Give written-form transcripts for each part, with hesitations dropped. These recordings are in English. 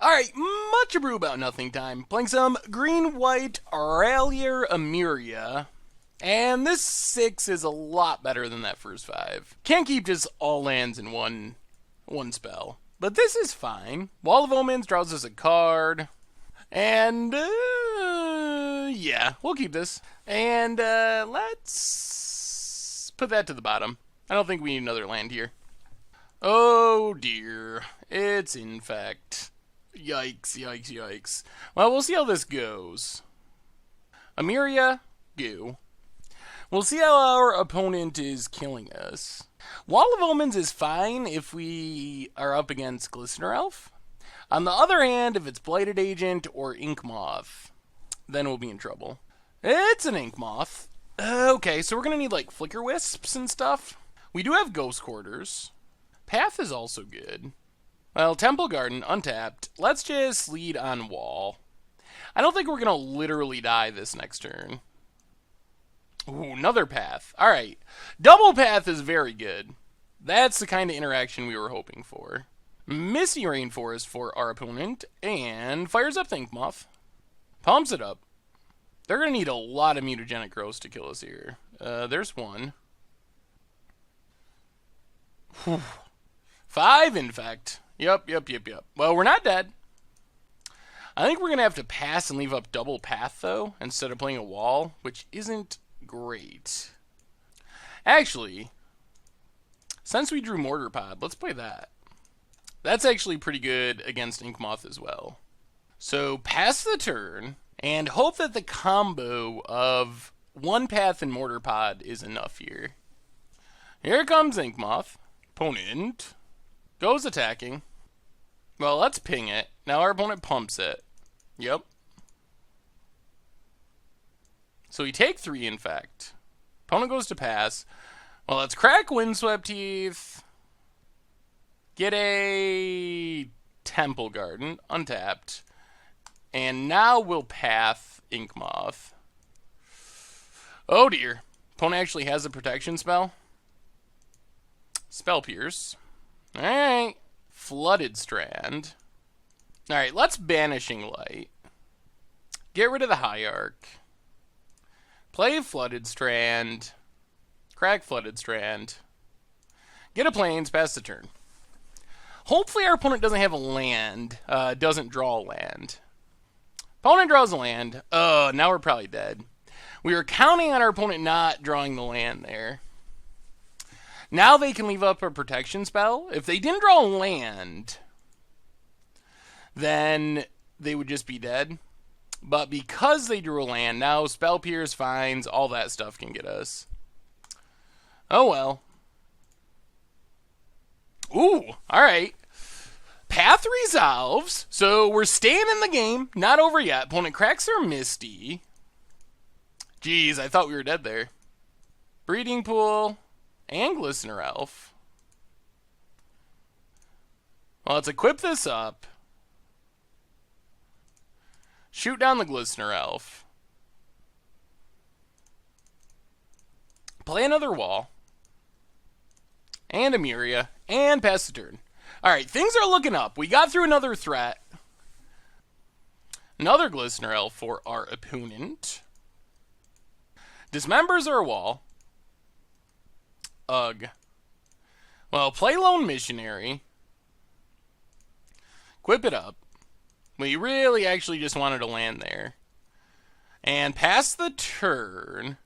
Alright, much Abrew about nothing time. Playing some green-white Rallier Emeria. And this 6 is a lot better than that first 5. Can't keep just all lands in one spell. But this is fine. Wall of Omens draws us a card. And, yeah, we'll keep this. And, let's put that to the bottom. I don't think we need another land here. Oh dear, it's Infect. Yikes, yikes, yikes. Well, we'll see how this goes. Emeria, go. We'll see how our opponent is killing us. Wall of Omens is fine if we are up against Glistener Elf. On the other hand, if it's Blighted Agent or Ink Moth, then we'll be in trouble. It's an Ink Moth. Okay, so we're going to need like Flicker Wisps and stuff. We do have Ghost Quarters. Path is also good. Well, Temple Garden, untapped. Let's just lead on Wall. I don't think we're going to literally die this next turn. Ooh, another Path. Alright. Double Path is very good. That's the kind of interaction we were hoping for. Misty Rainforest for our opponent, and fires up the Ink Moth. Pumps it up. They're going to need a lot of mutagenic growths to kill us here. There's one. Whew. 5 Infect. Yep. Well, we're not dead. I think we're going to have to pass and leave up double path, though, instead of playing a wall, which isn't great. Actually, since we drew Mortar Pod, let's play that. That's actually pretty good against Ink Moth as well. So, pass the turn, and hope that the combo of one path and Mortar Pod is enough here. Here comes Ink Moth. Opponent goes attacking. Well, let's ping it. Now our opponent pumps it. Yep. So we take 3 Infect. Opponent goes to pass. Well, let's crack Windswept Teeth. Get a Temple Garden, untapped. And now we'll path Ink Moth. Oh dear. Opponent actually has a protection spell. Spell Pierce. Alright. Flooded Strand. Alright, let's Banishing Light. Get rid of the Hierarch. Play Flooded Strand. Crack Flooded Strand. Get a Plains, pass the turn. Hopefully our opponent doesn't have a land. Doesn't draw a land. Opponent draws a land. Now we're probably dead. We were counting on our opponent not drawing the land there. Now they can leave up a protection spell. If they didn't draw a land, then they would just be dead. But because they drew a land, now Spell Pierce, Fines, all that stuff can get us. Oh well. Ooh, alright. Path resolves. So we're staying in the game. Not over yet. Opponent cracks their Misty. Jeez, I thought we were dead there. Breeding Pool. And Glistener Elf. Well, let's equip this up. Shoot down the Glistener Elf. Play another wall. And Emeria. And pass the turn. Alright, things are looking up. We got through another threat. Another Glistener Elf for our opponent. Dismembers our wall. Ugh. Well, play Lone Missionary. Equip it up. We really actually just wanted to land there. And pass the turn.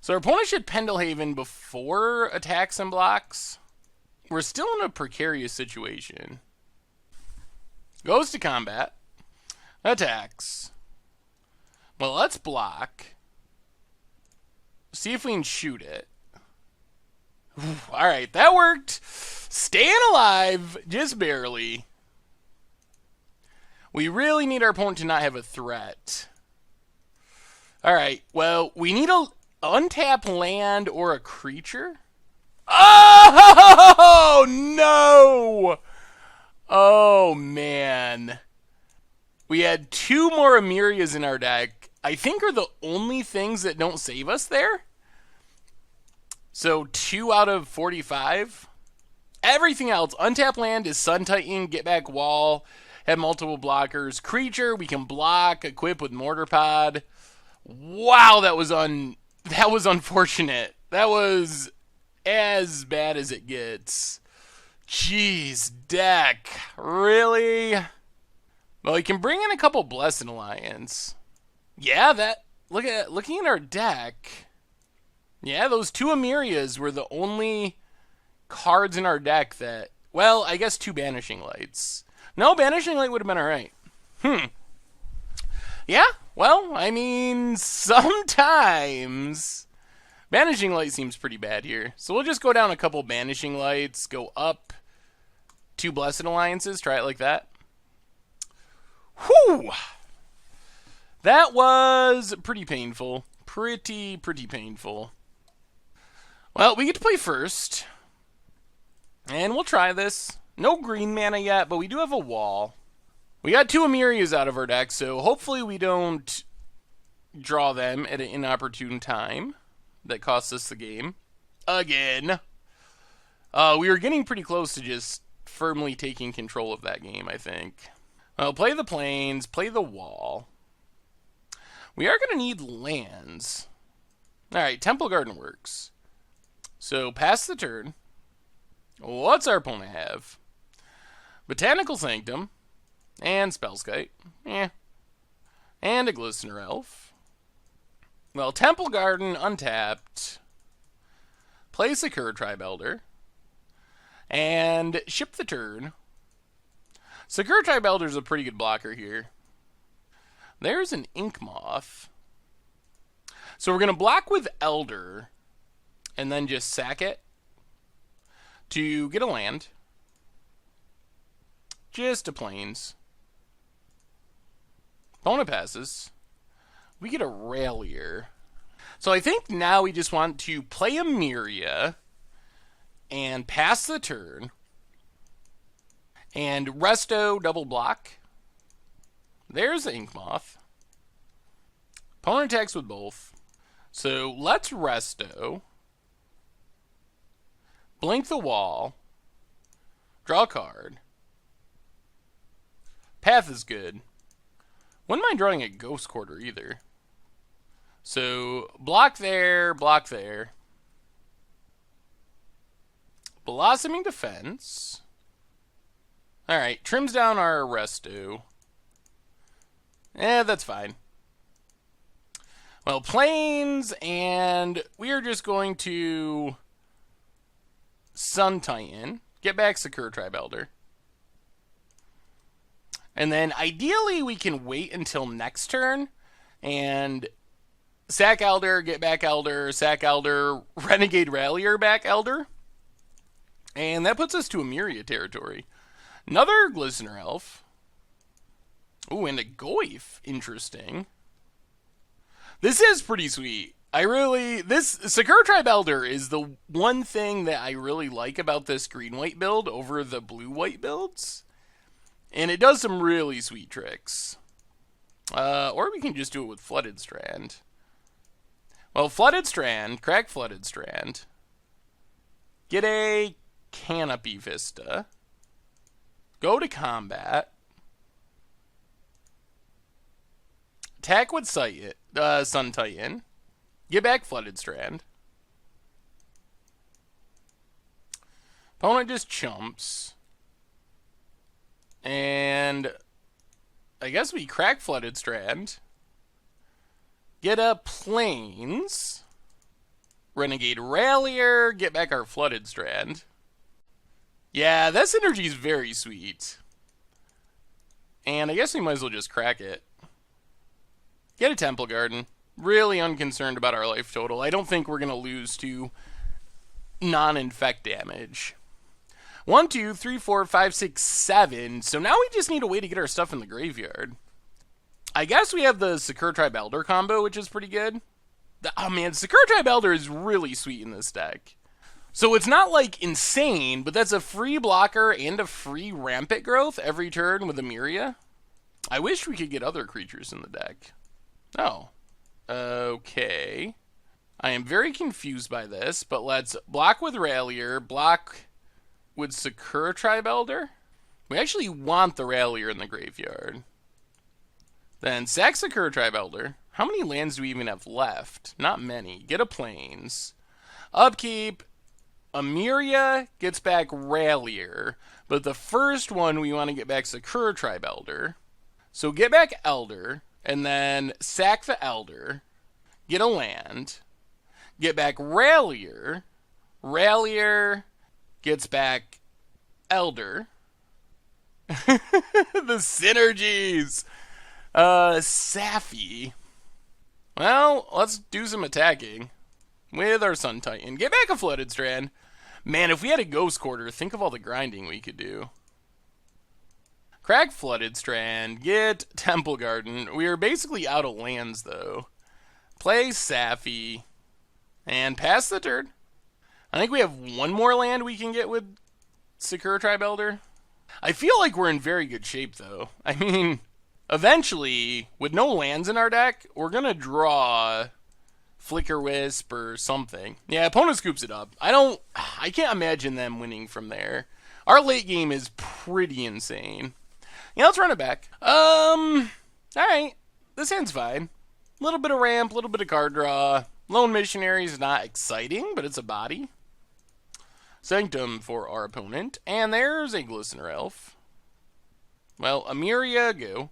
So our opponent should Pendelhaven before attacks and blocks. We're still in a precarious situation. Goes to combat. Attacks. Well, let's block. See if we can shoot it. Alright, that worked. Staying alive, just barely. We really need our opponent to not have a threat. Alright, well, we need a untap land or a creature. Oh, no! Oh, man. We had 2 more Emerias in our deck. I think are the only things that don't save us there. So 2 out of 45. everything else. Untap land is Sun Titan, get back wall, have multiple blockers. Creature, we can block, equip with Mortar Pod. Wow, that was unfortunate. That was as bad as it gets. Jeez, deck. Really? Well, we can bring in a couple Blessed Alliance. Yeah, looking at our deck. Yeah, those 2 Emerias were the only cards in our deck that, well, I guess 2 Banishing Lights. No, Banishing Light would have been alright. Yeah, well, I mean, sometimes Banishing Light seems pretty bad here. So we'll just go down a couple Banishing Lights, go up 2 Blessed Alliances, try it like that. Whew! That was pretty painful. Pretty painful. Well, we get to play first. And we'll try this. No green mana yet, but we do have a wall. We got 2 Emerias out of our deck, so hopefully we don't draw them at an inopportune time that costs us the game. Again. We were getting pretty close to just firmly taking control of that game, I think. Well, play the plains, play the wall. We are going to need lands. Alright, Temple Garden works. So, pass the turn. What's our opponent have? Botanical Sanctum. And Spellskite. And a Glistener Elf. Well, Temple Garden, untapped. Play Sakura Tribe Elder. And ship the turn. Sakura Tribe Elder is a pretty good blocker here. There's an Ink Moth. So we're going to block with Elder. And then just sack it. To get a land. Just a plains. Opponent passes. We get a Rallier. So I think now we just want to play Emeria and pass the turn. And Resto double block. There's the Ink Moth. Opponent attacks with both. So let's Resto. Blink the wall. Draw a card. Path is good. Wouldn't mind drawing a Ghost Quarter either. So, block there, block there. Blossoming Defense. Alright, trims down our Resto. That's fine. Well, plains, and we are just going to Sun Titan. Get back Sakura Tribe Elder. And then ideally we can wait until next turn and sack Elder, get back Elder, sack Elder, Renegade Rallier back Elder. And that puts us to Emeria territory. Another Glistener Elf. Ooh, and a Goyf. Interesting. This is pretty sweet. This Sakura Tribe Elder is the one thing that I really like about this green-white build over the blue-white builds. And it does some really sweet tricks. Or we can just do it with Flooded Strand. Well, Flooded Strand, crack Flooded Strand. Get a Canopy Vista. Go to combat. Attack with Sun Titan. Get back Flooded Strand. Opponent just chumps. And I guess we crack Flooded Strand. Get a Plains. Renegade Rallier. Get back our Flooded Strand. Yeah, that synergy is very sweet. And I guess we might as well just crack it. Get a Temple Garden. Really unconcerned about our life total. I don't think we're going to lose to non-infect damage. 1, 2, 3, 4, 5, 6, 7. So now we just need a way to get our stuff in the graveyard. I guess we have the Sakura Tribe Elder combo, which is pretty good. Oh man, Sakura Tribe Elder is really sweet in this deck. So it's not like insane, but that's a free blocker and a free rampant growth every turn with Emeria. I wish we could get other creatures in the deck. Oh. Okay. I am very confused by this, but let's block with Rallier, block with Sakura Tribe Elder. We actually want the Rallier in the graveyard. Then sack Sakura Tribe Elder. How many lands do we even have left? Not many. Get a Plains. Upkeep. Emeria gets back Rallier. But the first one we want to get back Sakura Tribe Elder. So get back Elder. And then sack the Elder. Get a land. Get back Rallier. Rallier gets back Elder. The synergies. Safi. Well, let's do some attacking with our Sun Titan. Get back a Flooded Strand. Man, if we had a Ghost Quarter, think of all the grinding we could do. Crack Flooded Strand. Get Temple Garden. We are basically out of lands, though. Play Safi. And pass the turn. I think we have one more land we can get with Sakura Tribe Elder. I feel like we're in very good shape, though. I mean, eventually, with no lands in our deck, we're going to draw Flicker Wisp or something. Yeah, opponent scoops it up. I can't imagine them winning from there. Our late game is pretty insane. Yeah, let's run it back. Alright. This hand's fine. A little bit of ramp, a little bit of card draw. Lone Missionary is not exciting, but it's a body. Sanctum for our opponent. And there's a Glistener Elf. Well, Emeria, go.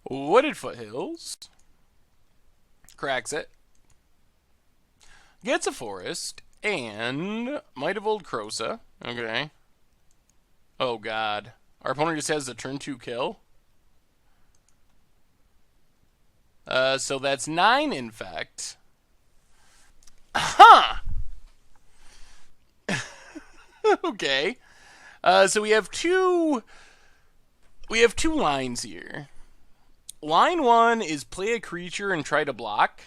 Wooded Foothills. Cracks it. Gets a Forest. And Might of Old Krosa. Okay. Oh, God. Our opponent just has the turn 2 kill. So that's 9 Infect. Huh! Okay. So we have two lines here. Line 1 is play a creature and try to block.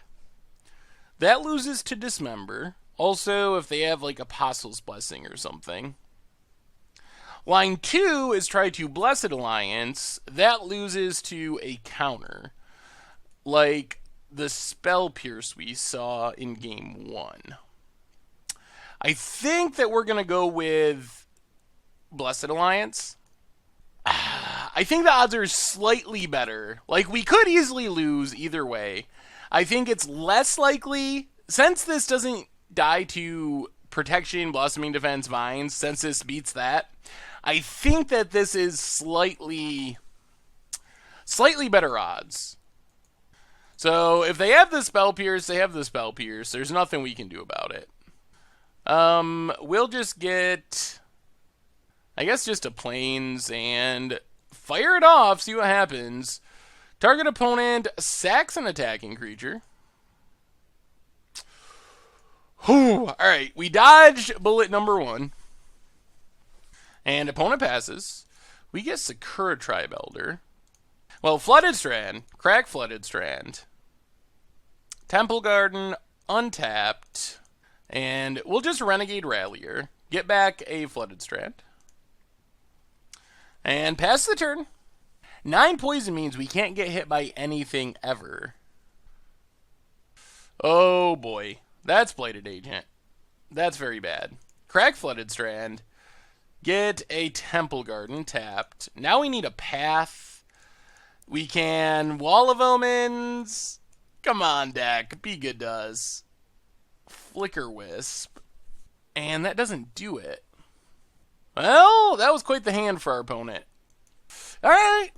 That loses to Dismember. Also, if they have like Apostle's Blessing or something. Line 2 is try to Blessed Alliance. That loses to a counter. Like the Spell Pierce we saw in game 1. I think that we're going to go with Blessed Alliance. I think the odds are slightly better. Like, we could easily lose either way. I think it's less likely, since this doesn't die to Protection, Blossoming Defense, Vines, since this beats that, I think that this is slightly better odds. So, if they have the Spell Pierce, they have the Spell Pierce. There's nothing we can do about it. We'll just get, I guess, just a Plains and fire it off, see what happens. Target opponent sacks an attacking creature. Whew. Alright, we dodge bullet number 1. And opponent passes. We get Sakura Tribe Elder. Well, Flooded Strand. Crack Flooded Strand. Temple Garden. Untapped. And we'll just Renegade Rallier. Get back a Flooded Strand. And pass the turn. 9 poison means we can't get hit by anything ever. Oh boy. That's Blighted Agent. That's very bad. Crack Flooded Strand. Get a Temple Garden tapped. Now we need a path. We can Wall of Omens. Come on, deck. Be good to us. Flicker Wisp. And that doesn't do it. Well, that was quite the hand for our opponent. Alright.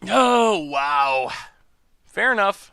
Oh, wow. Fair enough.